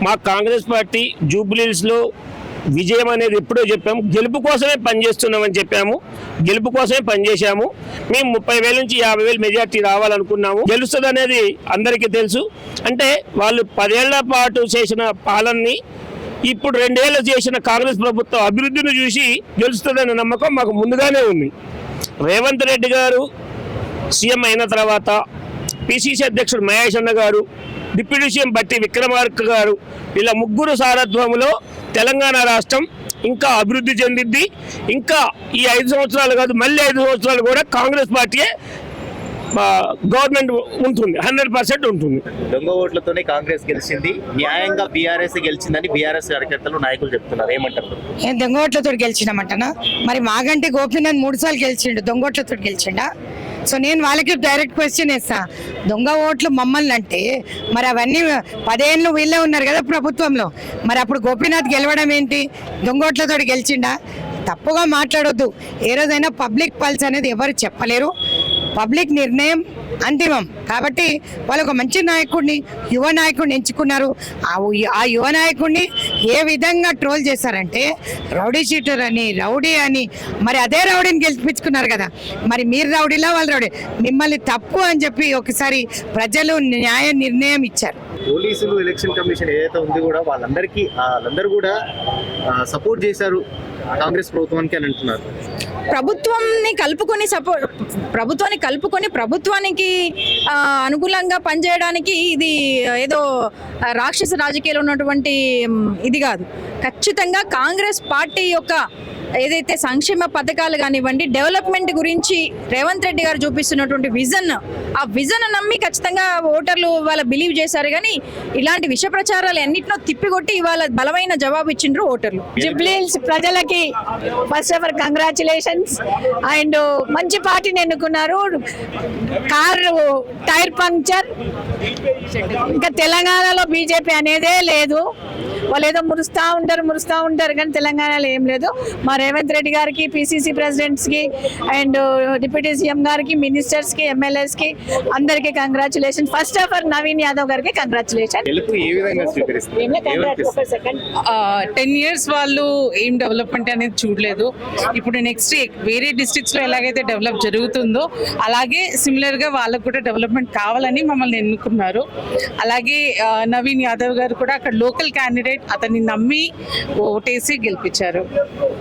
మా కాంగ్రెస్ పార్టీ జూబ్లీహిల్స్లో విజయం అనేది ఎప్పుడో చెప్పాము, గెలుపు కోసమే పనిచేస్తున్నామని చెప్పాము, గెలుపు కోసమే పనిచేశాము. మేము 30,000 నుంచి 50,000 మెజార్టీ రావాలనుకున్నాము. గెలుస్తుంది అనేది అందరికీ తెలుసు. అంటే వాళ్ళు 10 ఏళ్ల పాటు చేసిన పాలనని ఇప్పుడు 2 ఏళ్ళు చేసిన కాంగ్రెస్ ప్రభుత్వం అభివృద్ధిని చూసి గెలుస్తుందనే నమ్మకం మాకు ముందుగానే ఉంది. రేవంత్ రెడ్డి గారు సీఎం అయిన తర్వాత పిసిసి అధ్యక్షుడు మహేష్ అన్న గారు, డిప్యూటీ సీఎం బట్టి విక్రమార్క గారు, వీళ్ళ ముగ్గురు సారథ్యంలో తెలంగాణ రాష్ట్రం ఇంకా అభివృద్ధి చెందిద్ది. ఇంకా ఈ 5 సంవత్సరాలు కాదు, మళ్ళీ 5 సంవత్సరాలు కూడా కాంగ్రెస్ పార్టీయే గవర్నమెంట్ ఉంటుంది, 100% ఉంటుంది. దొంగ ఓట్లతోనే కాంగ్రెస్ గెలిచింది, న్యాయంగా బీఆర్ఎస్ గెలిచిందని బీఆర్ఎస్ కార్యకర్తలు నాయకులు చెప్తున్నారు. ఏమంటారు? దొంగ ఓట్లతో గెలిచినామంటనా? మరి మాగంటి గోపీనాథ్ 3 సార్లు గెలిచిండు, దొంగ ఓట్లతో గెలిచిండా? సో నేను వాళ్ళకి డైరెక్ట్ క్వశ్చన్ వేస్తా, దొంగ ఓట్లు మమ్మల్ని అంటే మరి అవన్నీ 10 ఏళ్ళు వీళ్ళే ఉన్నారు కదా ప్రభుత్వంలో, మరి అప్పుడు గోపీనాథ్ గెలవడం ఏంటి? దొంగ ఓట్లతో గెలిచిండా? తప్పుగా మాట్లాడొద్దు. ఏ రోజైనా పబ్లిక్ పల్స్ అనేది ఎవరు చెప్పలేరు, పబ్లిక్ నిర్ణయం అంతిమం. కాబట్టి వాళ్ళు ఒక మంచి నాయకుడిని, యువ నాయకుడిని ఎంచుకున్నారు. ఆ యువ నాయకుడిని ఏ విధంగా ట్రోల్ చేశారంటే రౌడీ షీటర్ అని, రౌడీ అని, మరి అదే రౌడీని గెలిపించుకున్నారు కదా. మరి మీరు రౌడీలా వాళ్ళు రౌడీ, మిమ్మల్ని తప్పు అని చెప్పి ఒకసారి ప్రజలు న్యాయ నిర్ణయం ఇచ్చారు. పోలీసులు, ఎలక్షన్ కమిషన్ ఏదైతే ఉంది కూడా వాళ్ళందరూ కూడా సపోర్ట్ చేశారు కాంగ్రెస్ ప్రభుత్వానికి అని అంటున్నారు. ప్రభుత్వాన్ని కలుపుకొని ప్రభుత్వానికి అనుకూలంగా పనిచేయడానికి ఇది ఏదో రాక్షస రాజకీయాలు ఉన్నటువంటి ఇది కాదు. ఖచ్చితంగా కాంగ్రెస్ పార్టీ యొక్క ఏదైతే సంక్షేమ పథకాలు కానివ్వండి, డెవలప్మెంట్ గురించి రేవంత్ రెడ్డి గారు చూపిస్తున్నటువంటి ఆ విజన్ నమ్మి ఖచ్చితంగా ఓటర్లు వాళ్ళ బిలీవ్ చేశారు. కానీ ఇలాంటి విష ప్రచారాలు ఎన్నిటినో తిప్పికొట్టి ఇవాళ బలమైన జవాబు ఇచ్చిండ్రు ఓటర్లు. జూబ్లీహిల్స్ ప్రజలకి first of all congratulations. And మంచి పార్టీని ఎన్నుకున్నారు. కారు టైర్ పంక్చర్, ఇంకా తెలంగాణలో బీజేపీ అనేదే లేదు. వాళ్ళు ఏదో మురుస్తూ ఉంటారు కానీ తెలంగాణలో ఏం లేదు. మా రేవంత్ రెడ్డి గారికి, పిసిసి ప్రెసిడెంట్స్కి అండ్ డిప్యూటీ సీఎం గారికి, మినిస్టర్స్కి, ఎమ్మెల్యేస్కి అందరికీ congratulation. First of all Naveen Yadav గారికి కంగ్రాచులేషన్. 10 years వాళ్ళు ఏం డెవలప్మెంట్ అనేది చూడలేదు. ఇప్పుడు నెక్స్ట్ వేరే డిస్ట్రిక్ట్స్ లో ఎలాగైతే డెవలప్ జరుగుతుందో అలాగే సిమిలర్ గా వాళ్ళకు కూడా డెవలప్మెంట్ కావాలని మమ్మల్ని ఎన్నుకున్నారు. అలాగే నవీన్ యాదవ్ గారు కూడా అక్కడ లోకల్ క్యాండిడేట్, అతన్ని నమ్మి ఓటేసి గెలిపించారు.